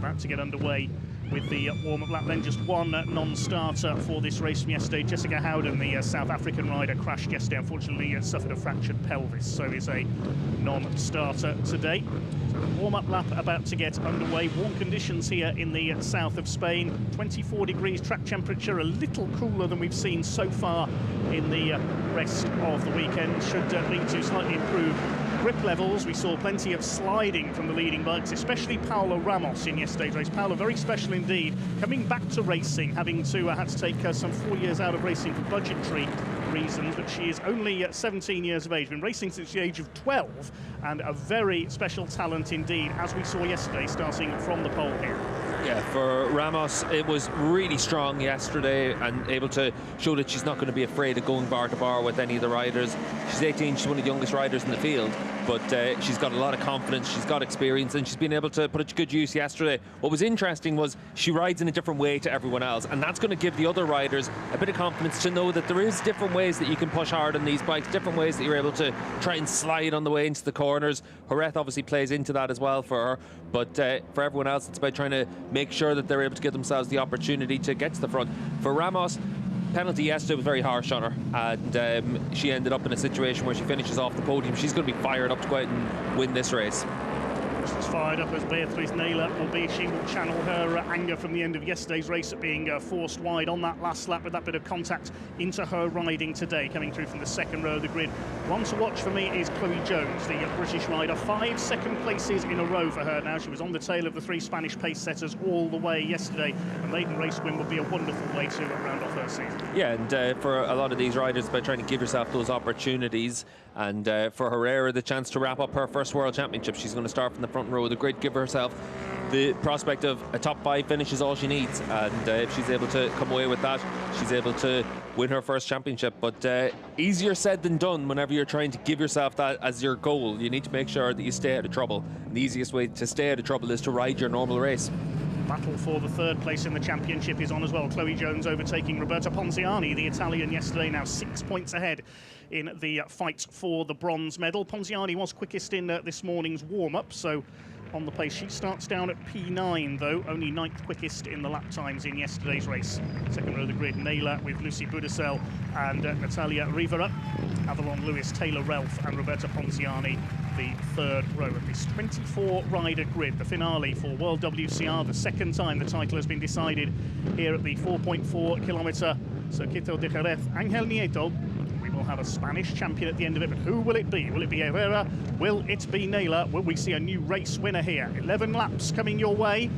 about to get underway with the warm-up lap. Then just one non-starter for this race from yesterday. Jessica Howden, the South African rider, crashed yesterday. Unfortunately, suffered a fractured pelvis, so is a non-starter today. So the warm-up lap about to get underway. Warm conditions here in the south of Spain. 24 degrees track temperature, a little cooler than we've seen so far in the rest of the weekend. Should lead to slightly improved grip levels. We saw plenty of sliding from the leading bikes, especially Paula Ramos in yesterday's race. Paula, very special indeed, coming back to racing, having to had to take some 4 years out of racing for budgetary reasons, but she is only 17 years of age, been racing since the age of 12, and a very special talent indeed, as we saw yesterday, starting from the pole here. Yeah, for Ramos, it was really strong yesterday and able to show that she's not going to be afraid of going bar to bar with any of the riders. She's 18, she's one of the youngest riders in the field, but she's got a lot of confidence, she's got experience, and she's been able to put it to good use yesterday. What was interesting was she rides in a different way to everyone else, and that's going to give the other riders a bit of confidence to know that there is different ways that you can push hard on these bikes, different ways that you're able to try and slide on the way into the corners. Jerez obviously plays into that as well for her, but for everyone else, it's about trying to make sure that they're able to give themselves the opportunity to get to the front. For Ramos, penalty yesterday was very harsh on her, and she ended up in a situation where she finishes off the podium. She's going to be fired up to go out and win this race. She's fired up as Beatriz Naylor, albeit she will channel her anger from the end of yesterday's race at being forced wide on that last lap with that bit of contact into her riding today, coming through from the second row of the grid. One to watch for me is Chloe Jones, the British rider. 5 second places in a row for her now. She was on the tail of the 3 Spanish pace setters all the way yesterday. A maiden race win would be a wonderful way to round off her season. Yeah, and for a lot of these riders, it's about trying to give yourself those opportunities. And for Herrera, the chance to wrap up her first World Championship. She's going to start from the front row of the grid, give herself the prospect of a top 5 finish is all she needs. And if she's able to come away with that, she's able to win her first championship. But easier said than done whenever you're trying to give yourself that as your goal. You need to make sure that you stay out of trouble. And the easiest way to stay out of trouble is to ride your normal race. Battle for the 3rd place in the championship is on as well. Chloe Jones overtaking Roberta Ponziani, the Italian, yesterday, now 6 points ahead in the fight for the bronze medal. Ponziani was quickest in this morning's warm-up, so on the pace. She starts down at P9, though, only 9th quickest in the lap times in yesterday's race. Second row of the grid, Naylor with Lucy Budicel and Natalia Rivera. Avalon Lewis, Taylor Relf and Roberta Ponziani, the 3rd row of this 24-rider grid. The finale for WorldWCR, the 2nd time the title has been decided here at the 4.4-kilometre Circuito de Jerez. Angel Nieto. We will have a Spanish champion at the end of it, but who will it be? Will it be Herrera? Will it be Naylor? Will we see a new race winner here? 11 laps coming your way.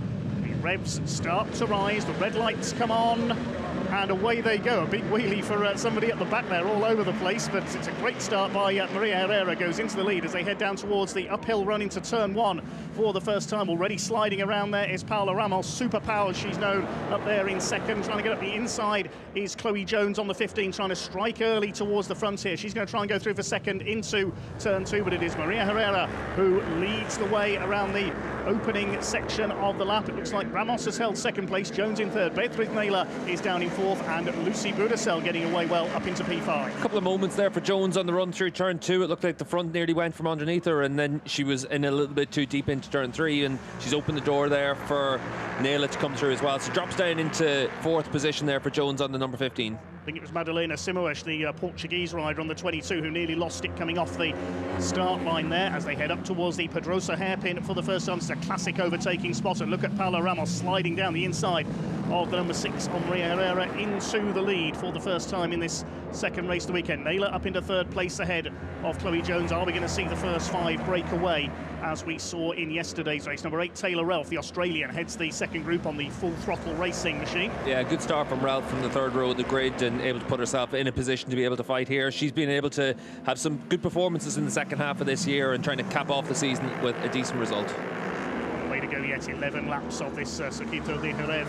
The revs start to rise, the red lights come on, and away they go. A big wheelie for somebody at the back there, all over the place, but it's a great start by Maria Herrera. Goes into the lead as they head down towards the uphill run into turn 1 for the first time. Already sliding around there is Paula Ramos, super power she's known, up there in second. Trying to get up the inside is Chloe Jones on the 15, trying to strike early towards the front here. She's going to try and go through for second into turn 2, but it is Maria Herrera who leads the way around the opening section of the lap. It looks like Ramos has held second place, Jones in third, Beatriz Naylor is down in 4th, and Lucy Budicel getting away well up into P5. A couple of moments there for Jones on the run through turn 2. It looked like the front nearly went from underneath her, and then she was in a little bit too deep into turn 3, and she's opened the door there for Naylor to come through as well. So drops down into 4th position there for Jones on the number 15. I think it was Madalena Simoes, the Portuguese rider on the 22, who nearly lost it coming off the start line there as they head up towards the Pedrosa hairpin for the first time. It's a classic overtaking spot, and look at Paula Ramos sliding down the inside of the number 6 on Maria Herrera into the lead for the first time in this second race of the weekend. Naylor up into 3rd place ahead of Chloe Jones. Are we going to see the first 5 break away as we saw in yesterday's race? Number 8, Taylor Relf, the Australian, heads the second group on the full throttle racing machine. Yeah, good start from Relf from the 3rd row of the grid, and able to put herself in a position to be able to fight here. She's been able to have some good performances in the second half of this year and trying to cap off the season with a decent result. Way to go yet, 11 laps of this Circuito de Jerez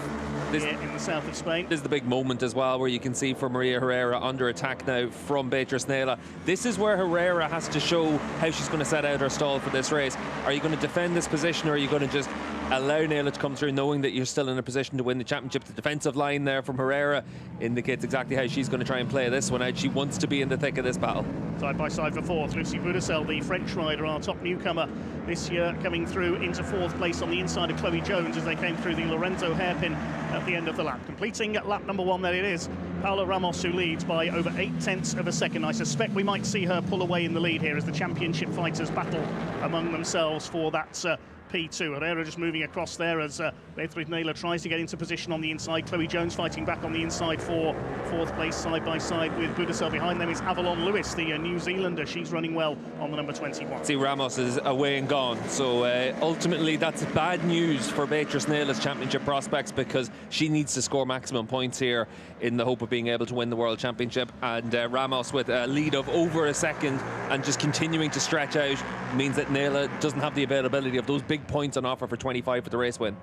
here in the south of Spain. This is the big moment as well, where you can see for Maria Herrera under attack now from Beatriz Naylor. This is where Herrera has to show how she's going to set out her stall for this race. Are you going to defend this position, or are you going to just allow Naila to come through, knowing that you're still in a position to win the championship. The defensive line there from Herrera indicates exactly how she's going to try and play this one out. She wants to be in the thick of this battle. Side by side for fourth, Lucy Boudicelle, the French rider, our top newcomer this year, coming through into fourth place on the inside of Chloe Jones as they came through the Lorenzo hairpin at the end of the lap. Completing lap number 1, there it is, Paula Ramos, who leads by over 0.8 of a second. I suspect we might see her pull away in the lead here as the championship fighters battle among themselves for that P2. Herrera just moving across there as Beatriz Naila tries to get into position on the inside. Chloe Jones fighting back on the inside for fourth place, side by side with Boudicelle. Behind them is Avalon Lewis, the New Zealander. She's running well on the number 21. See, Ramos is away and gone, so ultimately that's bad news for Beatriz Naila's championship prospects, because she needs to score maximum points here in the hope of being able to win the World Championship. And Ramos with a lead of over a second and just continuing to stretch out means that Naila doesn't have the availability of those big points on offer for 25 for the race win.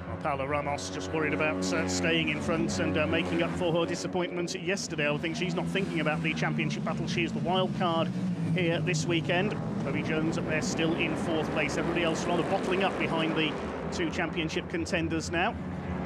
Well, Paula Ramos just worried about staying in front and making up for her disappointment yesterday. I would think she's not thinking about the championship battle. She is the wild card here this weekend. Chloe Jones up there still in fourth place. Everybody else rather bottling up behind the two championship contenders now.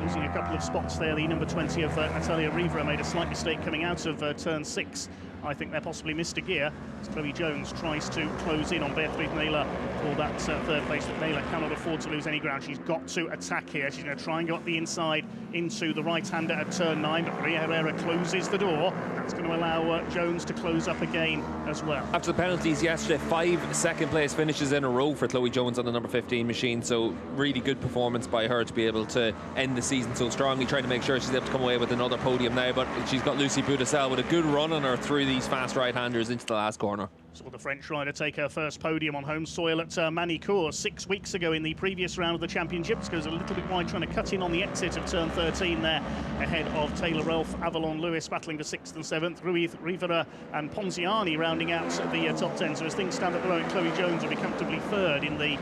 Losing a couple of spots there. The number 20 of Natalia Rivera made a slight mistake coming out of turn 6. I think they possibly missed a gear as Chloe Jones tries to close in on Beatriz Naila for that third place. But Naila cannot afford to lose any ground. She's got to attack here. She's going to try and go up the inside into the right-hander at turn 9, but Maria Herrera closes the door. That's going to allow Jones to close up again as well. After the penalties yesterday, 5 second-place finishes in a row for Chloe Jones on the number 15 machine, so really good performance by her to be able to end the season so strongly, trying to make sure she's able to come away with another podium now. But she's got Lucy Boudicelle with a good run on her through these fast right-handers into the last corner. Saw the French rider take her first podium on home soil at Manicourt 6 weeks ago in the previous round of the championships. Goes a little bit wide, trying to cut in on the exit of turn 13 there, ahead of Taylor Relf. Avalon Lewis battling for 6th and 7th. Ruiz, Rivera and Ponziani rounding out the top 10. So as things stand at the moment, Chloe Jones will be comfortably third in the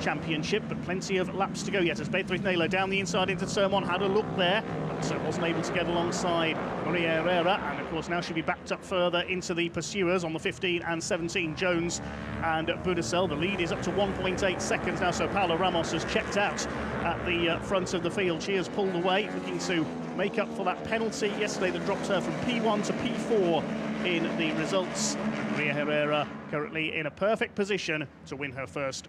championship, but plenty of laps to go yet as Beatriz Naila down the inside into turn 1 had a look there, but wasn't able to get alongside Maria Herrera, and of course now she'll be backed up further into the pursuers on the 15 and 17, Jones and Boudicelle. The lead is up to 1.8 seconds now, so Paula Ramos has checked out at the front of the field. She has pulled away, looking to make up for that penalty yesterday that dropped her from P1 to P4 in the results. Maria Herrera currently in a perfect position to win her first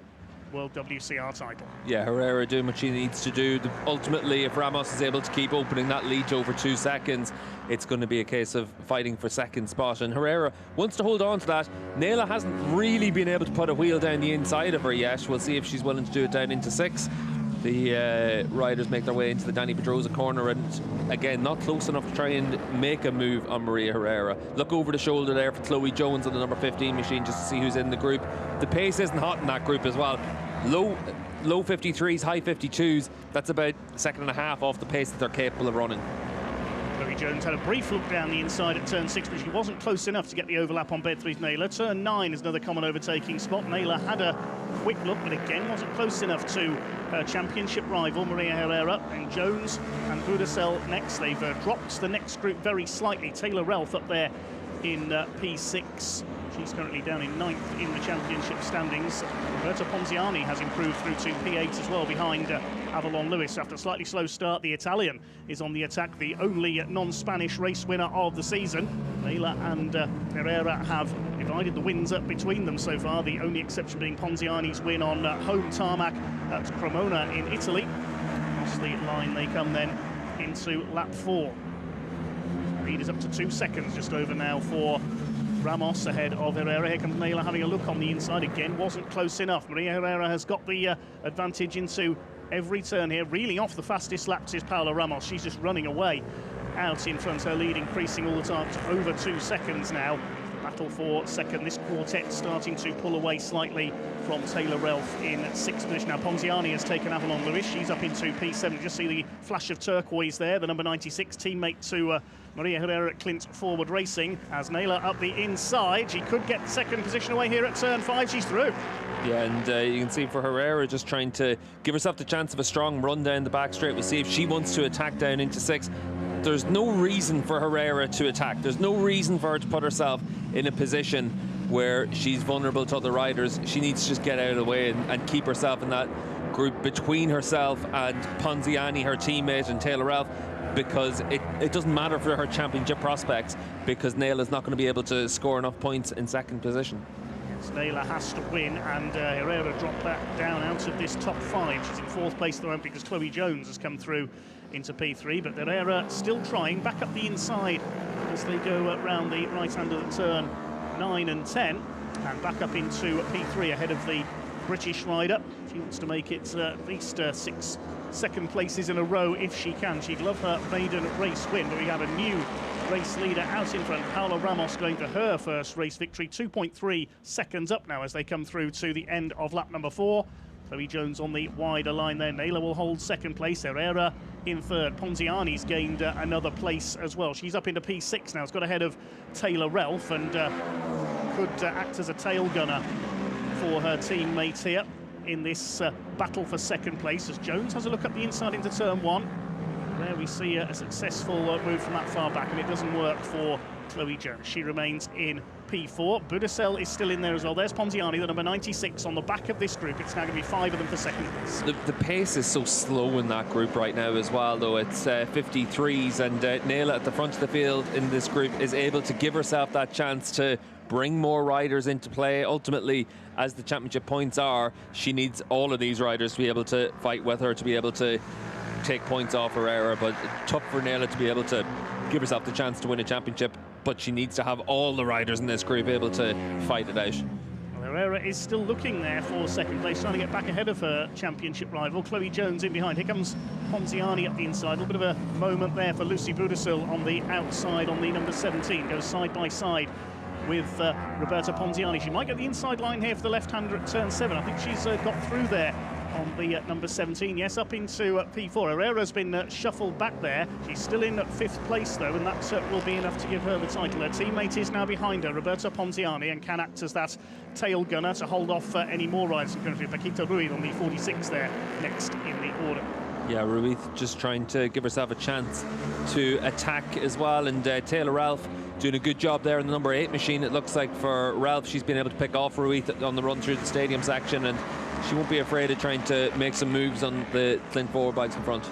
World WCR title. Yeah, Herrera doing what she needs to do. Ultimately, if Ramos is able to keep opening that lead to over 2 seconds, it's going to be a case of fighting for second spot, and Herrera wants to hold on to that. Naila hasn't really been able to put a wheel down the inside of her yet. We'll see if she's willing to do it down into 6. The riders make their way into the Dani Pedrosa corner, and again, not close enough to try and make a move on Maria Herrera. Look over the shoulder there for Chloe Jones on the number 15 machine just to see who's in the group. The pace isn't hot in that group as well. Low 53s, high 52s. That's about a second and a half off the pace that they're capable of running. Chloe Jones had a brief look down the inside at turn 6, but she wasn't close enough to get the overlap on Beatriz Naila. Turn 9 is another common overtaking spot. Naila had a quick look, but again wasn't close enough to her championship rival Maria Herrera. And Jones and Boudicelle next. They've dropped the next group very slightly. Taylor Relf up there in P6. She's currently down in 9th in the championship standings. Roberta Ponziani has improved through to P8 as well, behind Avalon Lewis. After a slightly slow start, the Italian is on the attack, the only non-Spanish race winner of the season. Naila and Herrera have divided the wins up between them so far, the only exception being Ponziani's win on home tarmac at Cremona in Italy. Across the line they come then into lap 4. Lead is up to 2 seconds, just over now for Ramos ahead of Herrera. Here comes Naila having a look on the inside again. Wasn't close enough. Maria Herrera has got the advantage into every turn here. Reeling off the fastest laps is Paula Ramos. She's just running away out in front. Her lead increasing all the time to over 2 seconds now. Battle for second. This quartet starting to pull away slightly from Taylor Relf in 6th position. Now Ponziani has taken Avalon Lewis. She's up into P7. Just see the flash of turquoise there. The number 96 teammate to Maria Herrera at Clint Forward Racing. As Naila up the inside, she could get second position away here at turn 5. She's through. Yeah, and you can see for Herrera just trying to give herself the chance of a strong run down the back straight. We'll see if she wants to attack down into 6. There's no reason for Herrera to attack. There's no reason for her to put herself in a position where she's vulnerable to other riders. She needs to just get out of the way and keep herself in that group between herself and Ponziani, her teammate, and Taylor Ralph, because it doesn't matter for her championship prospects, because Nayla's not going to be able to score enough points in second position. Yes, Nayla has to win, and Herrera dropped back down out of this top 5. She's in 4th place at the moment because Chloe Jones has come through into P3, but Herrera still trying, back up the inside as they go around the right hand of the turn 9 and 10, and back up into P3 ahead of the British rider. She wants to make it at least 6 second places in a row if she can. She'd love her maiden race win, but we have a new race leader out in front. Paula Ramos going for her first race victory, 2.3 seconds up now as they come through to the end of lap number 4. Chloe Jones on the wider line there. Nayla will hold second place. Herrera in third. Ponziani's gained another place as well. She's up into P6 now. It's got ahead of Taylor Ralph and could act as a tail gunner for her teammates here in this battle for second place, as Jones has a look up the inside into turn 1. There we see a successful move from that far back, and it doesn't work for Chloe Jones. She remains in P4. Budicel is still in there as well. There's Ponziani, the number 96, on the back of this group. It's now going to be 5 of them for second place. The pace is so slow in that group right now as well, though. It's 53s, and Nayla at the front of the field in this group is able to give herself that chance to bring more riders into play. Ultimately, as the championship points are, she needs all of these riders to be able to fight with her, to be able to take points off Herrera, but tough for Nayla to be able to give herself the chance to win a championship, but she needs to have all the riders in this group able to fight it out. Well, Herrera is still looking there for second place, trying to get back ahead of her championship rival. Chloe Jones in behind. Here comes Ponziani up the inside. A little bit of a moment there for Lucy Budicil on the outside on the number 17. Goes side by side with Roberta Ponziani. She might get the inside line here for the left-hander at turn 7. I think she's got through there on the number 17. Yes, up into P4. Herrera's been shuffled back there. She's still in 5th place, though, and that will be enough to give her the title. Her teammate is now behind her, Roberta Ponziani, and can act as that tail gunner to hold off any more riders. Currently, Paquita Ruiz on the 46 there, next in the order. Yeah, Ruiz just trying to give herself a chance to attack as well, and Taylor Ralph doing a good job there in the number 8 machine. It looks like for Ralph, she's been able to pick off Ruiz on the run through the stadium section, and she won't be afraid of trying to make some moves on the Clint forward bikes in front.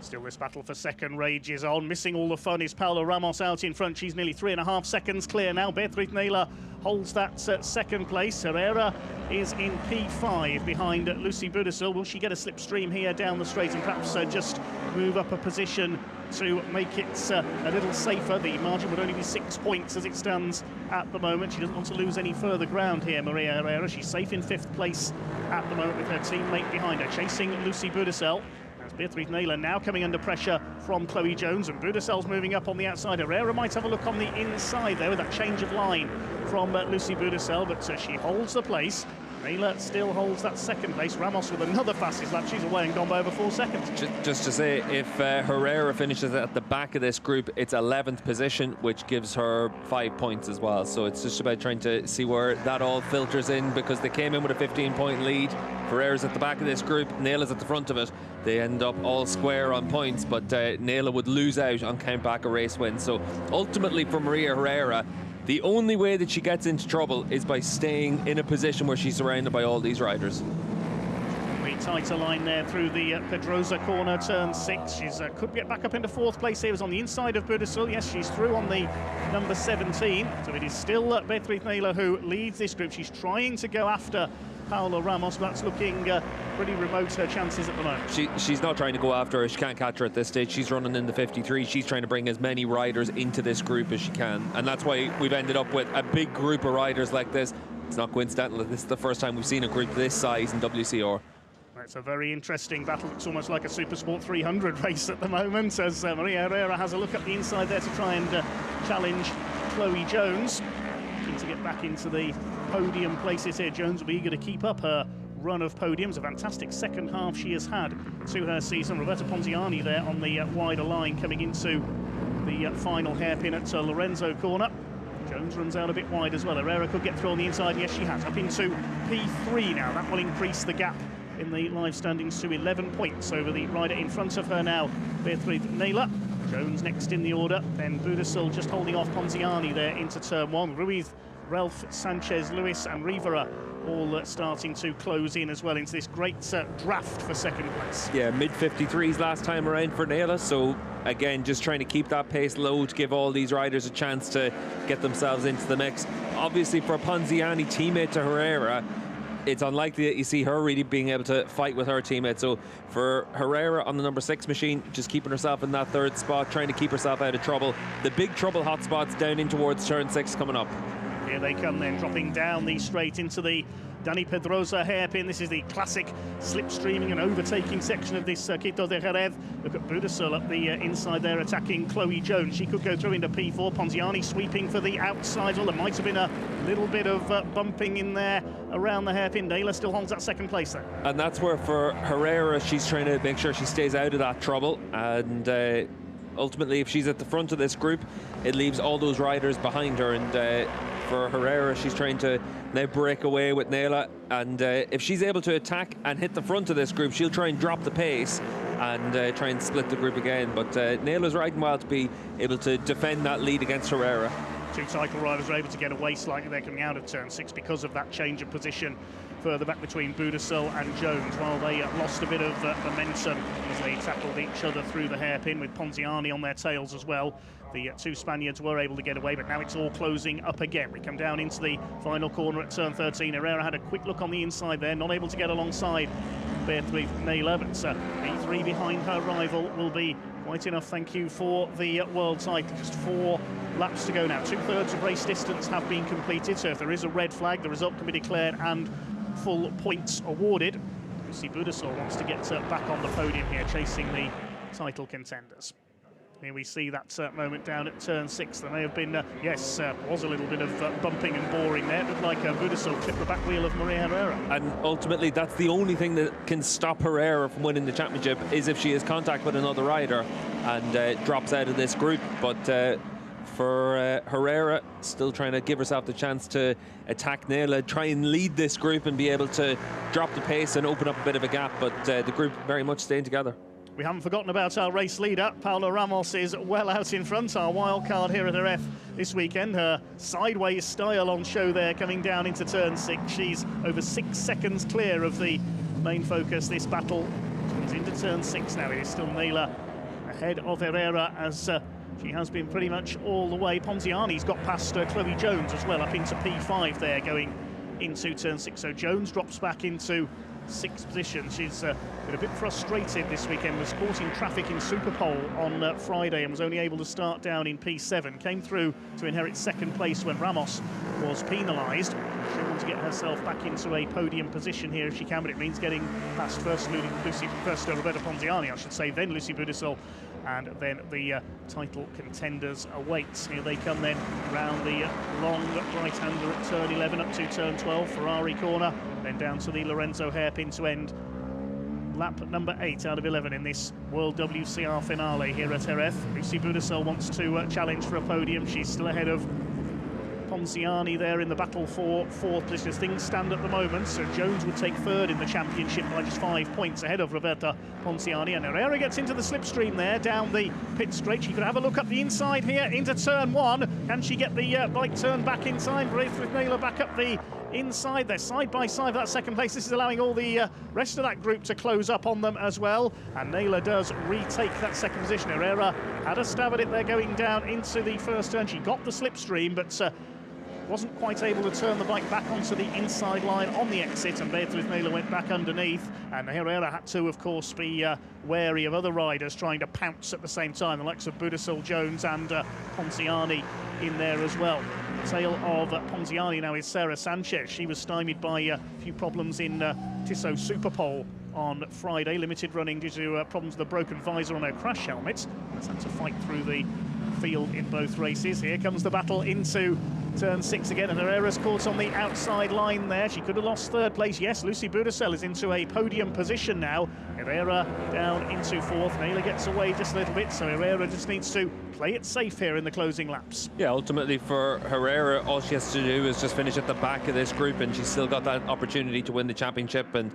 Still, this battle for second rages on. Missing all the fun is Paula Ramos out in front. She's nearly 3.5 seconds clear now. Beatriz Nayla holds that second place. Herrera is in P5 behind Lucy Budicil. Will she get a slipstream here down the straight and perhaps just move up a position to make it a little safer? The margin would only be 6 points as it stands at the moment. She doesn't want to lose any further ground here, Maria Herrera. She's safe in 5th place at the moment with her teammate behind her, chasing Lucy Budicil. Beatriz Nayla now coming under pressure from Chloe Jones, and Budicel's moving up on the outside. Herrera might have a look on the inside there with that change of line from Lucy Budicil, but she holds the place. Nayla still holds that second place. Ramos with another fastest lap. She's away and gone by over 4 seconds. Just to say, if Herrera finishes at the back of this group, it's 11th position, which gives her 5 points as well. So it's just about trying to see where that all filters in, because they came in with a 15-point lead. Herrera's at the back of this group, Nayla's at the front of it. They end up all square on points, but Nayla would lose out on count back a race win. So ultimately for Maria Herrera, the only way that she gets into trouble is by staying in a position where she's surrounded by all these riders. The tighter line there through the Pedrosa corner, turn 6. She's could get back up into 4th place here. Is on the inside of Budicil. Yes, she's through on the number 17. So it is still Beatriz Nayla who leads this group. She's trying to go after Paula Ramos, but that's looking pretty remote, her chances at the moment. She's not trying to go after her. She can't catch her at this stage. She's running in the 53. She's trying to bring as many riders into this group as she can, and that's why we've ended up with a big group of riders like this. It's not coincidental that this is the first time we've seen a group this size in WCR. It's a very interesting battle. It's almost like a Supersport 300 race at the moment, as Maria Herrera has a look up the inside there to try and challenge Chloe Jones. Looking to get back into the podium places here. Jones will be eager to keep up her run of podiums. A fantastic second half she has had to her season. Roberta Ponziani there on the wider line coming into the final hairpin at Lorenzo corner. Jones runs out a bit wide as well. Herrera could get through on the inside. Yes, she has. Up into P3 now. That will increase the gap in the live standings to 11 points over the rider in front of her now, Beatriz Nayla. Jones next in the order, then Budicil just holding off Ponziani there into turn 1. Ruiz Ralph, Sanchez, Lewis and Rivera all starting to close in as well into this great draft for second place. Yeah, mid-53s last time around for Nela, so again, just trying to keep that pace low to give all these riders a chance to get themselves into the mix. Obviously, for Ponziani, teammate to Herrera, it's unlikely that you see her really being able to fight with her teammate. So for Herrera on the number 6 machine, just keeping herself in that 3rd spot, trying to keep herself out of trouble. The big trouble hotspots down in towards turn 6 coming up. Here they come then, dropping down the straight into the Dani Pedrosa hairpin. This is the classic slipstreaming and overtaking section of this Quito de Jerez. Look at Budasol up the inside there attacking Chloe Jones. She could go through into P4. Ponziani sweeping for the outside. Well, there might have been a little bit of bumping in there around the hairpin. Naylor still holds that second place there. And that's where for Herrera, she's trying to make sure she stays out of that trouble. And ultimately, if she's at the front of this group, it leaves all those riders behind her. And for Herrera, she's trying to now break away with Nela, and if she's able to attack and hit the front of this group, she'll try and drop the pace and try and split the group again. But Nela's riding well to be able to defend that lead against Herrera. Two title riders are able to get away slightly there coming out of turn 6 because of that change of position further back between Budasol and Jones, while they lost a bit of momentum as they tackled each other through the hairpin with Ponziani on their tails as well. The two Spaniards were able to get away, but now it's all closing up again. We come down into the final corner at turn 13. Herrera had a quick look on the inside there, not able to get alongside Beatriz Naylor, but E3 behind her rival will be quite enough, thank you, for the world title. Just 4 laps to go now. 2/3 of race distance have been completed, so if there is a red flag, the result can be declared and full points awarded. Lucy Budasol wants to get back on the podium here, chasing the title contenders. Here we see that moment down at turn 6. There may have been, was a little bit of bumping and boring there. It looked like Budasol clipped the back wheel of Maria Herrera. And ultimately, that's the only thing that can stop Herrera from winning the championship, is if she has contact with another rider and drops out of this group. But for Herrera, still trying to give herself the chance to attack Nela, try and lead this group and be able to drop the pace and open up a bit of a gap. But the group very much staying together. We haven't forgotten about our race leader. Paula Ramos is well out in front, our wild card here at RF this weekend. Her sideways style on show there coming down into turn 6. She's over 6 seconds clear of the main focus. This battle comes into turn 6 now. It is still Naylor ahead of Herrera, as she has been pretty much all the way. Ponziani's got past Chloe Jones as well, up into P5 there going into turn 6. So Jones drops back into 6th position. She's been a bit frustrated this weekend, was caught in traffic in Superpole on Friday and was only able to start down in P7. Came through to inherit 2nd place when Ramos was penalised. She'll want to get herself back into a podium position here if she can, but it means getting past first Roberta Ponziani, I should say, then Lucy Budasol, and then the title contenders await. Here they come then round the long right-hander at turn 11 up to turn 12, Ferrari corner, then down to the Lorenzo hairpin to end lap number 8 out of 11 in this World WCR finale here at Jerez. Lucy Budasol wants to challenge for a podium. She's still ahead of Ponziani there in the battle for 4th position as things stand at the moment. So Jones would take 3rd in the championship by just 5 points ahead of Roberta Ponziani. And Herrera gets into the slipstream there down the pit straight. She could have a look up the inside here into turn 1. Can she get the bike turn back in time? Braithwaite Naylor back up the inside. They're side by side for that 2nd place. This is allowing all the rest of that group to close up on them as well. And Naylor does retake that 2nd position. Herrera had a stab at it there going down into the 1st turn. She got the slipstream, but wasn't quite able to turn the bike back onto the inside line on the exit, and Beatriz Naylor went back underneath. And Herrera had to, of course, be wary of other riders trying to pounce at the same time, the likes of Budasol, Jones and Ponziani in there as well. The tail of Ponziani now is Sarah Sanchez. She was stymied by a few problems in Tissot Superpole on Friday, limited running due to problems with a broken visor on her crash helmet. Has had to fight through the field in both races. Here comes the battle into turn 6 again, and Herrera's caught on the outside line there. She could have lost 3rd place. Yes, Lucy Budasol is into a podium position now. Herrera down into 4th. Naylor gets away just a little bit, so Herrera just needs to play it safe here in the closing laps. Yeah, ultimately for Herrera, all she has to do is just finish at the back of this group, and she's still got that opportunity to win the championship. And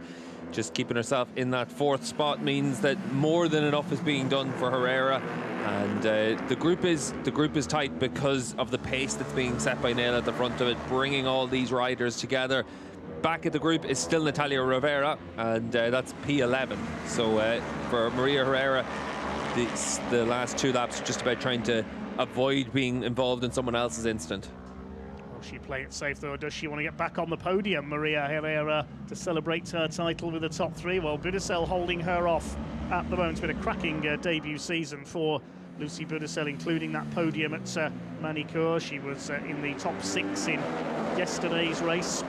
just keeping herself in that 4th spot means that more than enough is being done for Herrera. And the group is tight because of the pace that's being set by Nela at the front of it, bringing all these riders together. Back at the group is still Natalia Rivera, and that's P11. So for Maria Herrera, the last 2 laps are just about trying to avoid being involved in someone else's incident. Will she play it safe, though, or does she want to get back on the podium, Maria Herrera, to celebrate her title with the top 3? Well, Budisell holding her off at the moment. It's been a cracking debut season for Lucy Budisell, including that podium at Manicourt. She was in the top 6 in yesterday's race.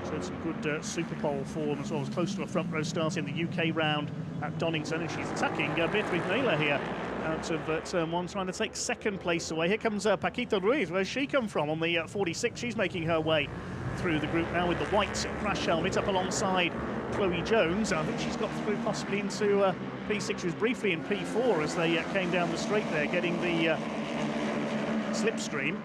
Showed some good Super Pole form as well. Was close to a front row start in the UK round at Donington, and she's attacking Beatriz Nela here out of turn 1, trying to take 2nd place away. Here comes Paquita Ruiz. Where's she come from? On the 46, she's making her way through the group now with the white crash helmet up alongside Chloe Jones. I think she's got through possibly into P6. She was briefly in P4 as they came down the straight there, getting the slipstream.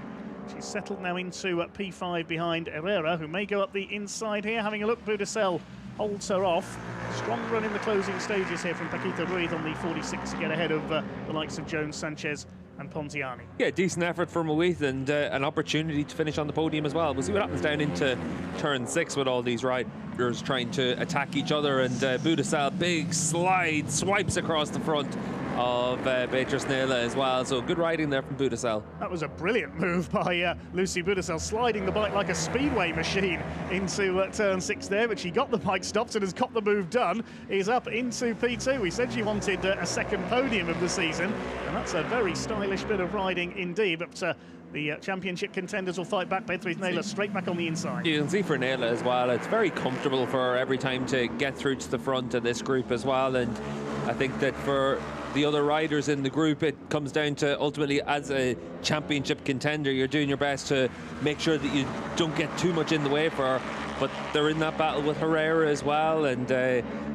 She's settled now into P5 behind Herrera, who may go up the inside here. Having a look, Budisell holds her off. Strong run in the closing stages here from Paquita Ruiz on the 46 to get ahead of the likes of Jones, Sanchez and Pontiani. Yeah, decent effort from Ruiz, and an opportunity to finish on the podium as well. We'll see what happens down into turn 6 with all these riders trying to attack each other, and Budisell, big slide, swipes across the front of Beatriz Nela as well. So good riding there from Budisell. That was a brilliant move by Lucy Budisell, sliding the bike like a speedway machine into turn 6 there, but she got the bike stopped and has got the move done, is up into P2. We said she wanted a 2nd podium of the season, and that's a very stylish bit of riding indeed. But the championship contenders will fight back. Beatriz Nela straight back on the inside. You can see for Nela as well, it's very comfortable for her every time to get through to the front of this group as well. And I think that for the other riders in the group, it comes down to ultimately, as a championship contender, you're doing your best to make sure that you don't get too much in the way for her. But they're in that battle with Herrera as well, and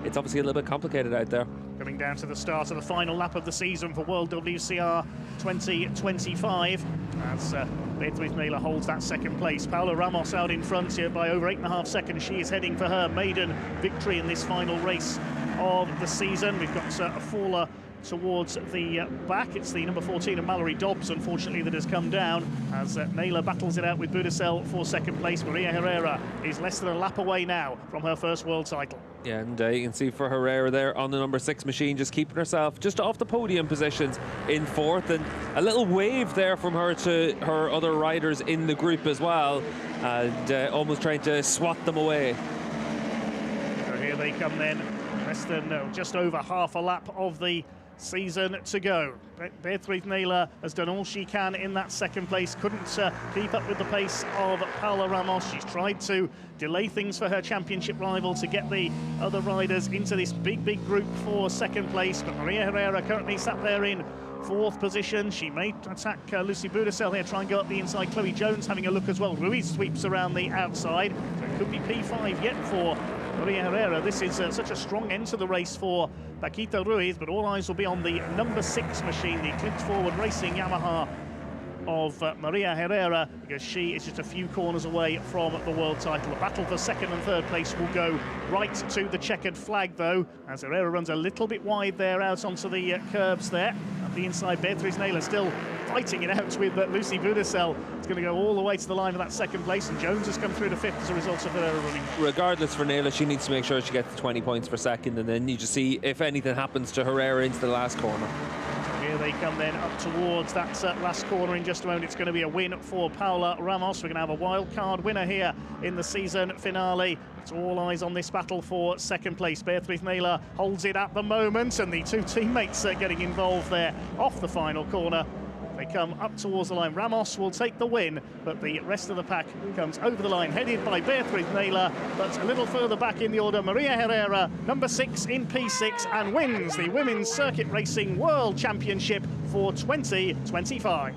it's obviously a little bit complicated out there. Coming down to the start of the final lap of the season for WorldWCR 2025, as Beatriz Nela holds that 2nd place. Paula Ramos out in front here by over 8.5 seconds. She is heading for her maiden victory in this final race of the season. We've got a faller towards the back. It's the number 14 of Mallory Dobbs, unfortunately, that has come down as Nela battles it out with Budisell for 2nd place. Maria Herrera is less than a lap away now from her 1st world title. Yeah, and you can see for Herrera there on the number 6 machine, just keeping herself just off the podium positions in 4th, and a little wave there from her to her other riders in the group as well, and almost trying to swat them away. So here they come then, less than just over half a lap of the season to go. Beatriz Nela has done all she can in that 2nd place. Couldn't keep up with the pace of Paula Ramos. She's tried to delay things for her championship rival to get the other riders into this big group for 2nd place. But Maria Herrera currently sat there in 4th position. She may attack Lucy Budisell here, try and go up the inside. Chloe Jones having a look as well. Ruiz sweeps around the outside. So it could be P5 yet for Maria Herrera. This is such a strong end to the race for Paquita Ruiz, but all eyes will be on the number 6 machine, the Clipped Forward Racing Yamaha of Maria Herrera, because she is just a few corners away from the world title. The battle for 2nd and 3rd place will go right to the checkered flag, though, as Herrera runs a little bit wide there out onto the curbs there. At the inside, Beatriz Nela still fighting it out with Lucy Budisell. It's going to go all the way to the line of that 2nd place, and Jones has come through to 5th as a result of Herrera running. Regardless for Nela, she needs to make sure she gets 20 points for 2nd, and then you just see if anything happens to Herrera into the last corner. Here they come then up towards that last corner in just a moment. It's going to be a win for Paula Ramos. We're going to have a wild card winner here in the season finale. It's all eyes on this battle for 2nd place. Beatriz Nela holds it at the moment, and the 2 teammates are getting involved there off the final corner. They come up towards the line. Ramos will take the win, but the rest of the pack comes over the line, headed by Beatriz Nela, but a little further back in the order, Maria Herrera, number 6 in P6, and wins the Women's Circuit Racing World Championship for 2025.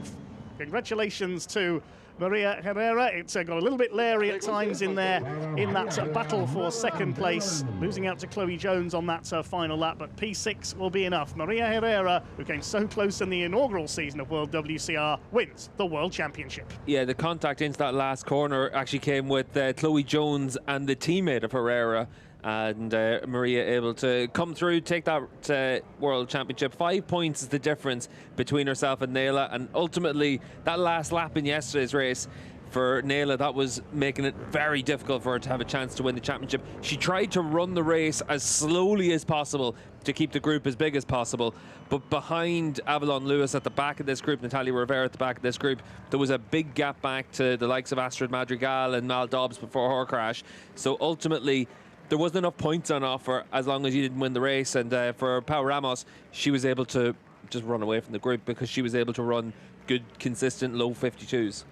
Congratulations to Maria Herrera. It's got a little bit leery at times in there in that battle for second place, losing out to Chloe Jones on that final lap, but P6 will be enough. Maria Herrera, who came so close in the inaugural season of World WCR, wins the World Championship. Yeah, the contact into that last corner actually came with Chloe Jones and the teammate of Herrera, and Maria able to come through, take that World Championship. 5 points is the difference between herself and Nayla, and ultimately that last lap in yesterday's race for Nayla, that was making it very difficult for her to have a chance to win the championship. She tried to run the race as slowly as possible to keep the group as big as possible, but behind Avalon Lewis at the back of this group, Natalia Rivera at the back of this group, there was a big gap back to the likes of Astrid Madrigal and Mal Dobbs before her crash. So ultimately there wasn't enough points on offer as long as you didn't win the race, and for Pau Ramos, she was able to just run away from the group because she was able to run good, consistent low 52s.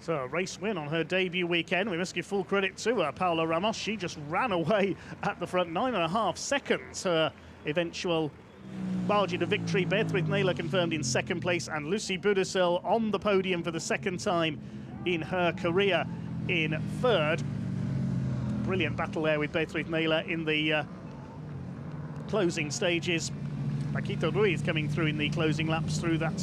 So a race win on her debut weekend. We must give full credit to her, Paula Ramos. She just ran away at the front, 9.5 seconds. Her eventual margin of victory. Beatriz Nayla confirmed in second place, and Lucy Budasel on the podium for the second time in her career in third. Brilliant battle there with Beatriz Nayla in the closing stages. Paquito Ruiz coming through in the closing laps through that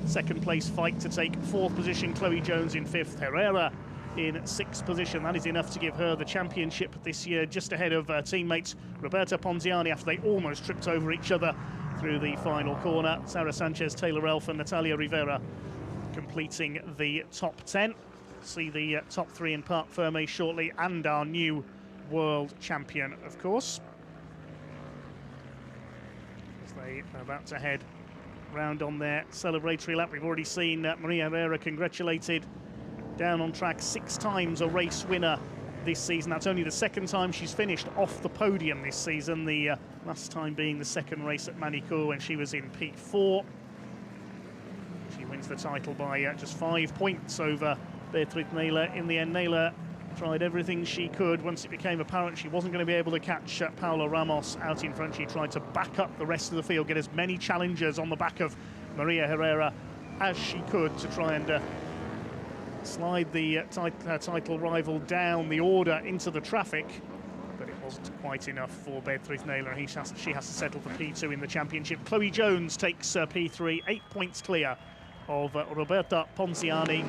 second place fight to take fourth position. Chloe Jones in fifth. Herrera in sixth position. That is enough to give her the championship this year, just ahead of teammates Roberta Ponziani after they almost tripped over each other through the final corner. Sarah Sanchez, Taylor Elf and Natalia Rivera completing the top 10. See the top 3 in Parc Ferme shortly, and our new world champion, of course, as they are about to head round on their celebratory lap. We've already seen Maria Herrera congratulated down on track, 6 times a race winner this season. That's only the second time she's finished off the podium this season, the last time being the second race at Manicourt when she was in P4. She wins the title by just 5 points over Beatriz Nayla. In the end, Nayla tried everything she could. Once it became apparent she wasn't going to be able to catch Paula Ramos out in front, she tried to back up the rest of the field, get as many challengers on the back of Maria Herrera as she could to try and slide the title rival down the order into the traffic. But it wasn't quite enough for Beatriz Nayla, and she has to settle for P2 in the championship. Chloe Jones takes P3, 8 points clear of Roberta Ponziani.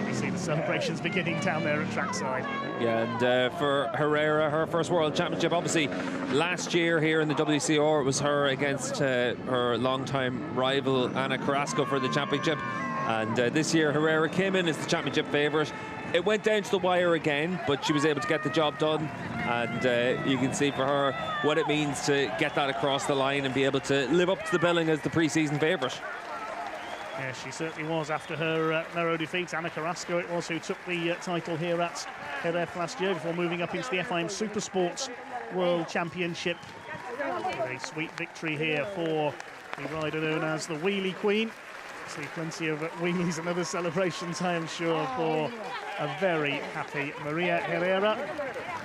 You see the celebrations beginning down there at trackside. Yeah, and for Herrera, her first world championship, obviously last year here in the WCR, it was her against her longtime rival Ana Carrasco for the championship. And this year Herrera came in as the championship favourite. It went down to the wire again, but she was able to get the job done. And you can see for her what it means to get that across the line and be able to live up to the billing as the pre-season favourite. Yeah, she certainly was after her narrow defeat. Ana Carrasco it was who took the title here at Jerez last year before moving up into the FIM Supersports World Championship. A sweet victory here for the rider known as the Wheelie Queen. See plenty of wheelies and other celebrations, I am sure, for a very happy Maria Herrera.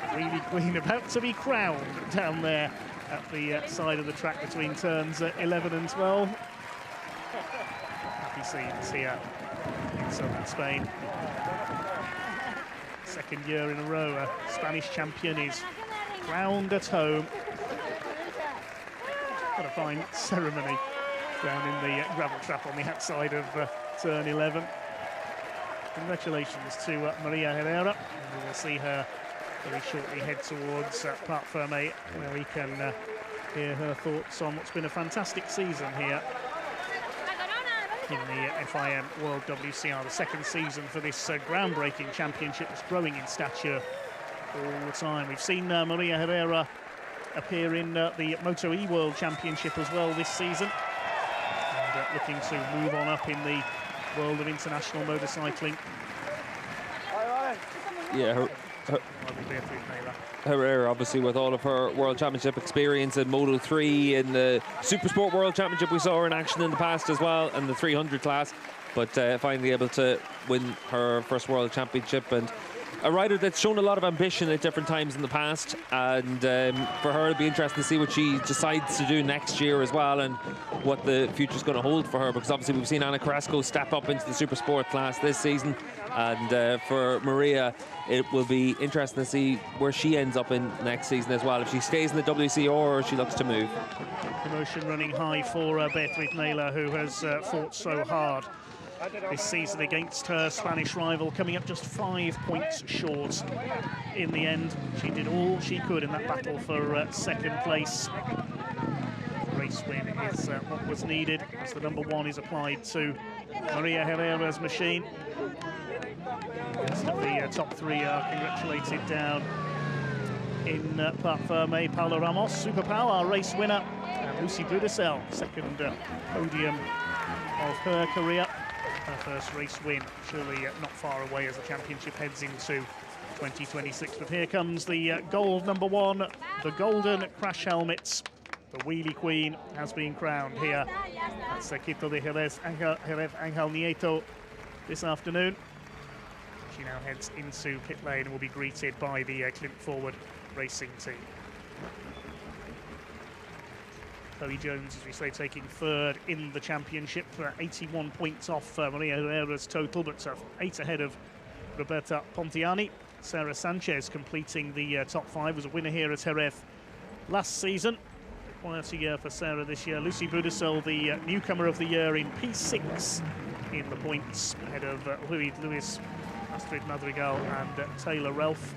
Wheelie Queen about to be crowned down there at the side of the track between turns 11 and 12. Happy scenes here in southern Spain. Second year in a row, a Spanish champion is crowned at home. What a fine ceremony down in the gravel trap on the outside of turn 11. Congratulations to Maria Herrera. And we will see her very shortly head towards Parc Ferme, where we can hear her thoughts on what's been a fantastic season here in the FIM World WCR. The second season for this groundbreaking championship is growing in stature all the time. We've seen Maria Herrera appear in the Moto E World Championship as well this season, and looking to move on up in the world of international motorcycling. Yeah, Herrera, obviously, with all of her World Championship experience in Moto 3, in the Supersport World Championship, we saw her in action in the past as well, in the 300 class, but finally able to win her first World Championship. And a rider that's shown a lot of ambition at different times in the past, and for her it'll be interesting to see what she decides to do next year as well, and what the future's going to hold for her, because obviously we've seen Anna Carrasco step up into the Super Sport class this season, and for Maria it will be interesting to see where she ends up in next season as well, if she stays in the WCR or she looks to move. Promotion running high for Beatriz Neyla, who has fought so hard this season against her Spanish rival, coming up just 5 points short. In the end, she did all she could in that battle for second place. Race win is what was needed, as the number 1 is applied to Maria Herrera's machine. The top 3 are congratulated down in Parc Ferme. Paula Ramos, Super Power race winner, and Lucy Budicel, second podium of her career. Her first race win, surely not far away as the championship heads into 2026. But here comes the gold number 1, the golden crash helmets. The wheelie queen has been crowned here at Circuito de Jerez Angel Nieto this afternoon. She now heads into pit lane and will be greeted by the Clint Forward racing team. Chloe Jones, as we say, taking 3rd in the championship, 81 points off Maria Herrera's total, but 8 ahead of Roberta Pontiani. Sarah Sanchez completing the top 5, was a winner here at Jerez last season. Quieter year for Sarah this year. Lucy Budicel, the newcomer of the year, in P6 in the points, ahead of Luis, Astrid Madrigal and Taylor Relf.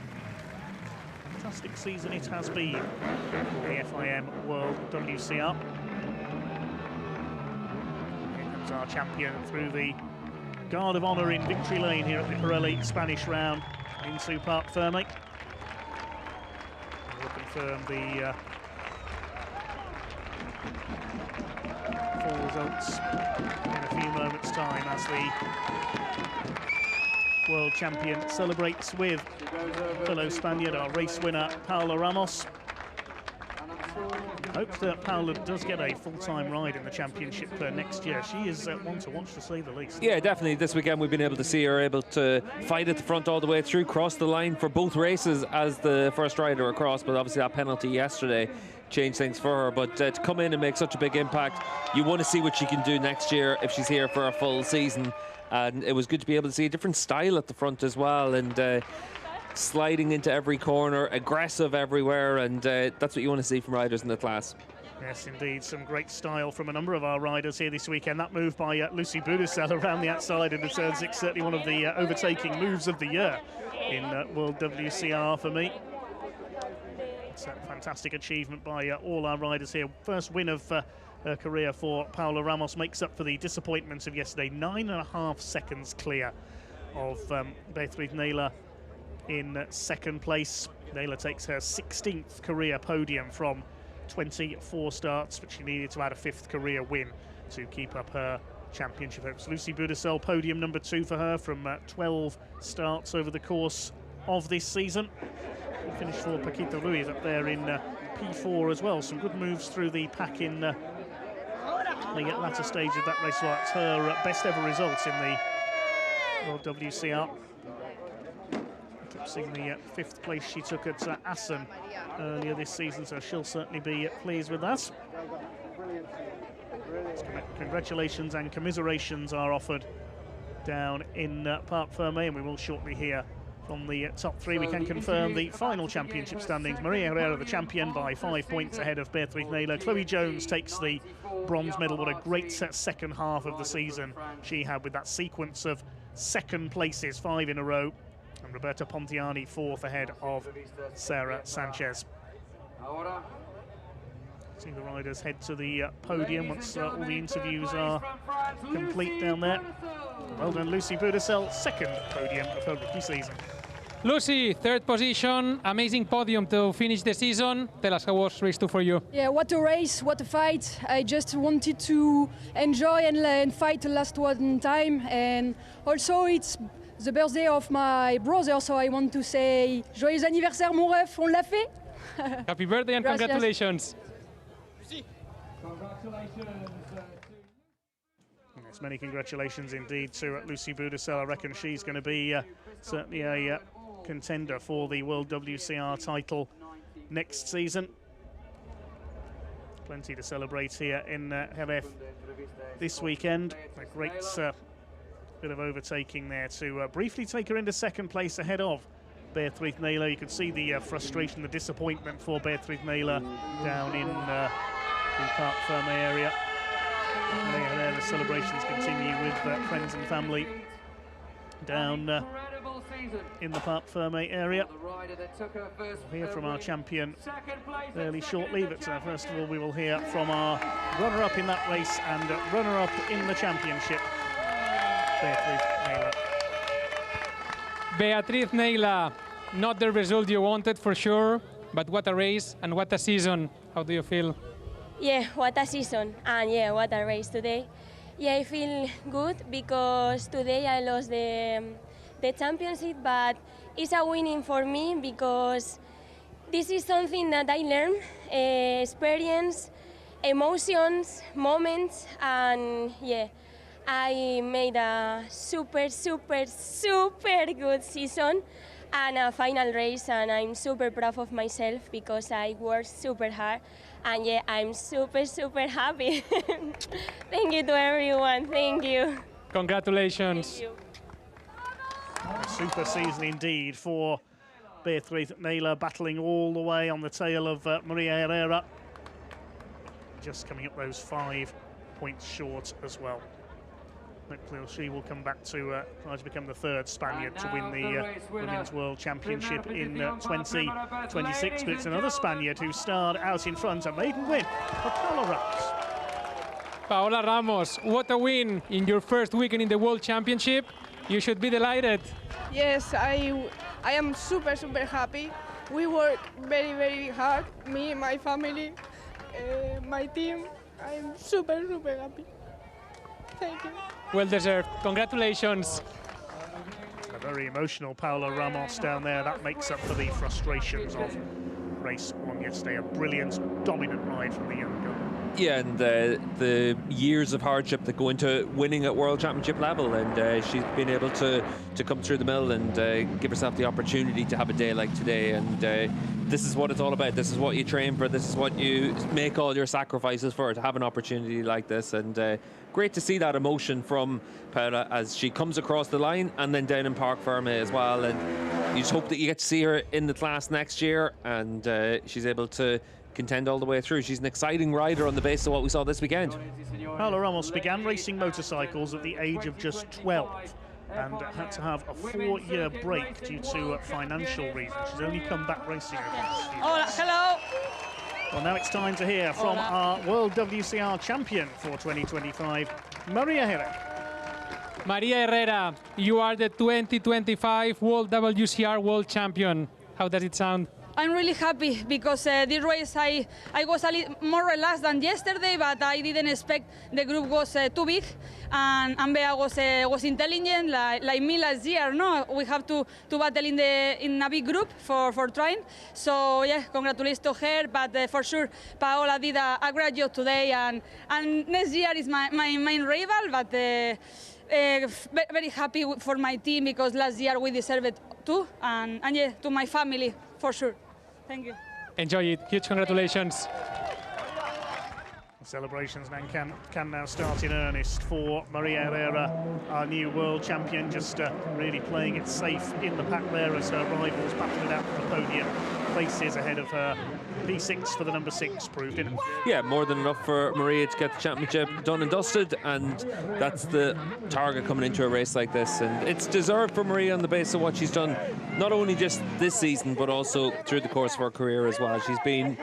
Fantastic season it has been, the FIM World WCR. Here comes our champion through the Guard of Honour in victory lane here at the Pirelli Spanish round into Parc Ferme. We'll confirm the full results in a few moments' time as the world champion celebrates with fellow Spaniard, our race winner, Paula Ramos. Hope that Paula does get a full-time ride in the championship next year. She is one to watch, to say the least. Yeah, definitely. This weekend we've been able to see her able to fight at the front all the way through, cross the line for both races as the first rider across, but obviously that penalty yesterday changed things for her. But to come in and make such a big impact, you want to see what she can do next year if she's here for a full season. And it was good to be able to see a different style at the front as well, and sliding into every corner, aggressive everywhere, and that's what you want to see from riders in the class. Yes, indeed, some great style from a number of our riders here this weekend. That move by Lucy Budicel around the outside into turn 6, certainly one of the overtaking moves of the year in World WCR for me. It's a fantastic achievement by all our riders here. First win of her career for Paula Ramos makes up for the disappointment of yesterday. 9.5 seconds clear of Beatriz Neyla in second place. Neyla takes her 16th career podium from 24 starts, but she needed to add a 5th career win to keep up her championship hopes. Lucy Budicel, podium number 2 for her from 12 starts over the course of this season. Finish for Paquita Ruiz up there in P4 as well. Some good moves through the pack in the latter stage of that race. So that's her best ever results in the World WCR. Eclipsing the 5th place she took at Assen earlier this season, so she'll certainly be pleased with that. Congratulations and commiserations are offered down in Parc Ferme, and we will shortly hear from the top 3. We can confirm the final championship standings. Maria Herrera, the champion, by 5 points ahead of Beatriz Neyla. Chloe Jones takes the bronze medal. What a great second half of the season she had with that sequence of second places, 5 in a row. And Roberta Pontiani 4th ahead of Sarah Sanchez. See the riders head to the podium once all the interviews are complete down there. Well done, Lucy Budicel, 2nd podium of her rookie season. Lucy, 3rd position, amazing podium to finish the season. Tell us how was race 2 for you. Yeah, what a race, what a fight. I just wanted to enjoy and fight the last one time. And also it's the birthday of my brother, so I want to say joyeux anniversaire mon ref, on l'a fait. Happy birthday and Gracias. Congratulations. Yes, many congratulations indeed to Lucy Budicel. I reckon she's going to be certainly a contender for the World WCR title next season. Plenty to celebrate here in Jerez this weekend. A great bit of overtaking there to briefly take her into second place ahead of Beatriz Naylor. You can see the frustration, the disappointment for Beatriz Naylor down in the Parc Ferme area. There the celebrations continue with friends and family down in the Parc Ferme area. We'll hear from our champion fairly shortly, but first of all we will hear from our runner-up in that race and runner-up in the championship, Beatriz Naylor. Beatriz Naylor, not the result you wanted for sure, but what a race and what a season. How do you feel? Yeah, what a season, and yeah, what a race today. Yeah, I feel good because today I lost the championship, but it's a winning for me because this is something that I learned, experience, emotions, moments, and yeah, I made a super, super, super good season and a final race, and I'm super proud of myself because I worked super hard, and yeah, I'm super, super happy. Thank you to everyone, thank you. Congratulations. Thank you. Super season indeed for Beatriz Naylor, battling all the way on the tail of Maria Herrera. Just coming up those 5 points short as well. Hopefully she will come back to try to become the third Spaniard to win the Women's World Championship in 2026. But it's another Spaniard who starred out in front, a maiden win for Paola Ramos. Paola Ramos, what a win in your first weekend in the World Championship. You should be delighted. Yes, I am super, super happy. We work very, very hard, me, my family, my team. I'm super, super happy. Thank you. Well deserved. Congratulations. A very emotional Paola Ramos down there. That makes up for the frustrations of race one yesterday. A brilliant, dominant ride from the young girl. Yeah, and the years of hardship that go into winning at World Championship level, and she's been able to come through the mill and give herself the opportunity to have a day like today. And this is what it's all about. This is what you train for. This is what you make all your sacrifices for, to have an opportunity like this. And great to see that emotion from Paola as she comes across the line and then down in Parc Ferme as well. And you just hope that you get to see her in the class next year, and she's able to contend all the way through. She's an exciting rider on the basis of what we saw this weekend. Paola Ramos began racing motorcycles at the age of just 12 and had to have a 4-year break due to financial reasons. She's only come back racing over this season. Hola, hello. Well, now it's time to hear from our World WCR champion for 2025, Maria Herrera. Maria Herrera, you are the 2025 World WCR World Champion. How does it sound? I'm really happy because this race I was a little more relaxed than yesterday, but I didn't expect the group was too big, and Bea was intelligent like me last year. No, we have to battle in a big group for trying. So yeah, congratulations to her. But for sure, Paola did a great job today, and next year is my main rival. But very happy for my team because last year we deserved it too, and yeah, to my family for sure. Thank you. Enjoy it. Huge congratulations. The celebrations then can now start in earnest for Maria Herrera, our new world champion, just really playing it safe in the pack there as her rivals battle it out for the podium. Places ahead of her. P6 for the number 6 proved in. Yeah, more than enough for Maria to get the championship done and dusted, and that's the target coming into a race like this. And it's deserved for Maria on the basis of what she's done, not only just this season, but also through the course of her career as well. She's been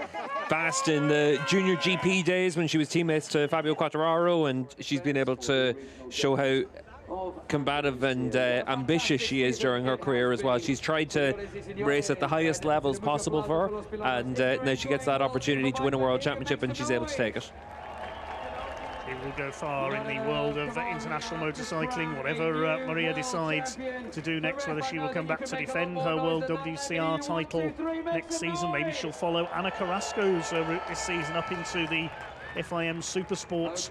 fast in the junior GP days when she was teammates to Fabio Quartararo, and she's been able to show how combative and ambitious she is during her career as well. She's tried to race at the highest levels possible for her, and now she gets that opportunity to win a world championship, and she's able to take it. She will go far in the world of international motorcycling, whatever Maria decides to do next, whether she will come back to defend her World WCR title next season. Maybe she'll follow Ana Carrasco's route this season up into the FIM Supersports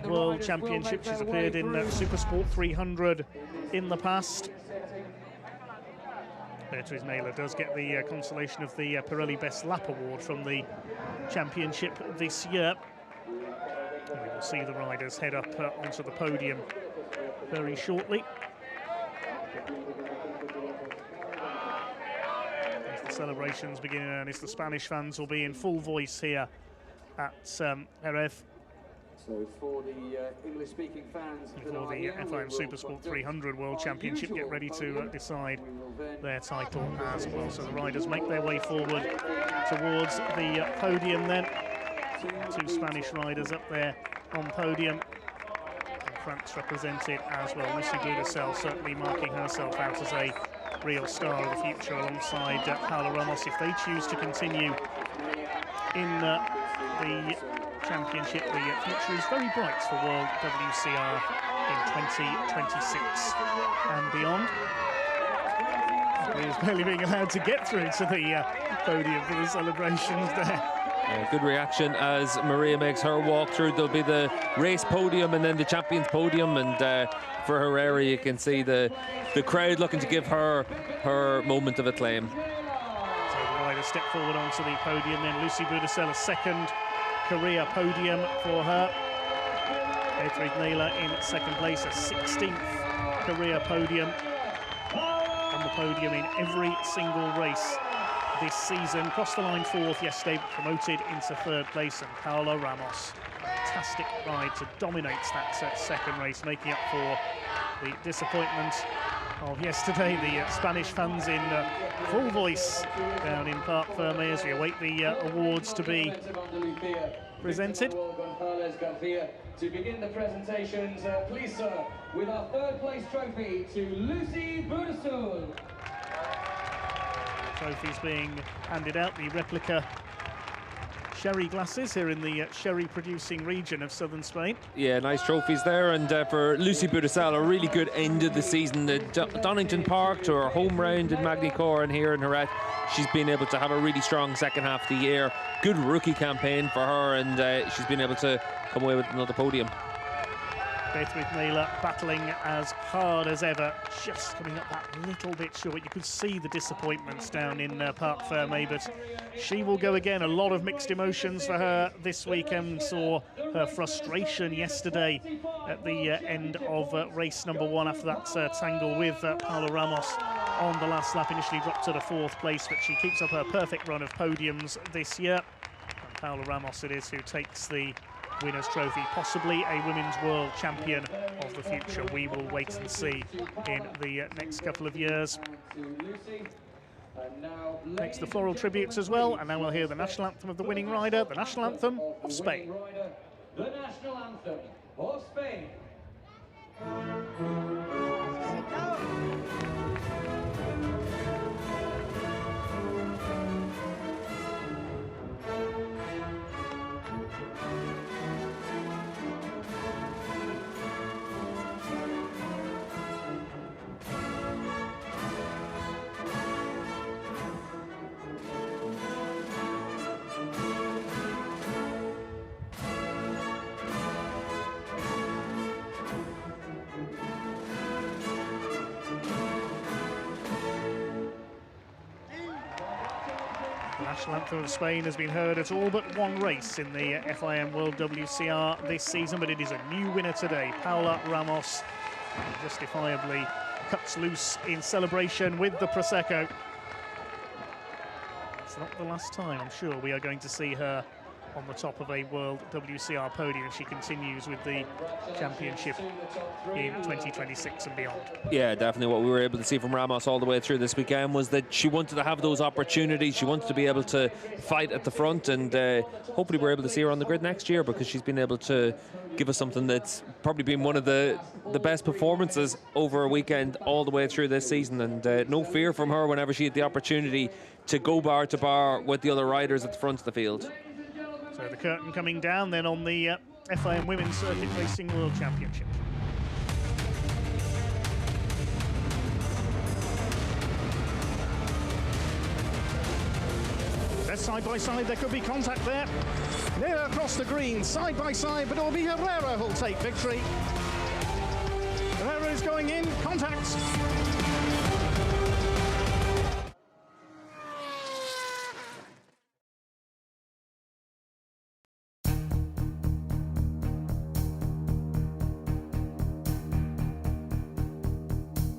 World Championship. She's appeared in Supersport 300 in the past. Beatriz Naylor does get the consolation of the Pirelli Best Lap Award from the championship this year. And we will see the riders head up onto the podium very shortly. As the celebrations begin in earnest, the Spanish fans will be in full voice here at Jerez. So for the English-speaking fans, for the FIM Supersport 300 World Championship, get ready to decide their title as well. So the riders make their way forward towards the podium then. Two Spanish riders up there on podium. And France represented as well. Lucy Budasel certainly marking herself out as a real star of the future alongside Paula Ramos. If they choose to continue in the championship, the future is very bright for WorldWCR in 2026 and beyond. He is barely being allowed to get through to the podium for the celebrations there. Good reaction as Maria makes her walk through. There'll be the race podium and then the champions podium, and for Herrera you can see the crowd looking to give her her moment of acclaim. So the riders step forward onto the podium, then Lucy Budasel, a second career podium for her. Beatriz Naylor in second place, a 16th career podium. On the podium in every single race this season. Crossed the line fourth yesterday, promoted into third place, and Paula Ramos, fantastic ride to dominate that second race, making up for the disappointment of yesterday. The Spanish fans in full voice down in Parc Fermé as we await the awards to be presented. To begin the presentations, please sir, with our third place trophy to Lucy Budasel. Trophies being handed out, the replica sherry glasses here in the sherry producing region of southern Spain. Yeah, nice trophies there, and for Lucy Budasel, a really good end of the season. Donington Park to her home round in Magny-Cours and here in Jerez. She's been able to have a really strong second half of the year. Good rookie campaign for her, and she's been able to come away with another podium. Beatriz Naylor battling as hard as ever, just coming up that little bit short. You could see the disappointments down in Parc Fermé, but she will go again. A lot of mixed emotions for her this weekend. Saw her frustration yesterday at the end of race number one after that tangle with Paula Ramos on the last lap. Initially dropped to the fourth place, but she keeps up her perfect run of podiums this year. And Paula Ramos it is who takes the winner's trophy, possibly a women's world champion of the future. We will wait and see in the next couple of years. Next, the floral tributes as well, and now we'll hear the national anthem of the winning rider, the national anthem of Spain. The national anthem of Spain. The national anthem of Spain has been heard at all but one race in the FIM World WCR this season, but it is a new winner today. Paula Ramos justifiably cuts loose in celebration with the Prosecco. It's not the last time, I'm sure, we are going to see her on the top of a World WCR podium if she continues with the championship in 2026 and beyond. Yeah, definitely. What we were able to see from Ramos all the way through this weekend was that she wanted to have those opportunities. She wanted to be able to fight at the front, and hopefully we're able to see her on the grid next year, because she's been able to give us something that's probably been one of the best performances over a weekend all the way through this season, and no fear from her whenever she had the opportunity to go bar to bar with the other riders at the front of the field. So the curtain coming down then on the FIM Women's Circuit Racing World Championship. They're side by side, there could be contact there. Naylor across the green, side by side, but it'll be Herrera who'll take victory. Herrera is going in, contact.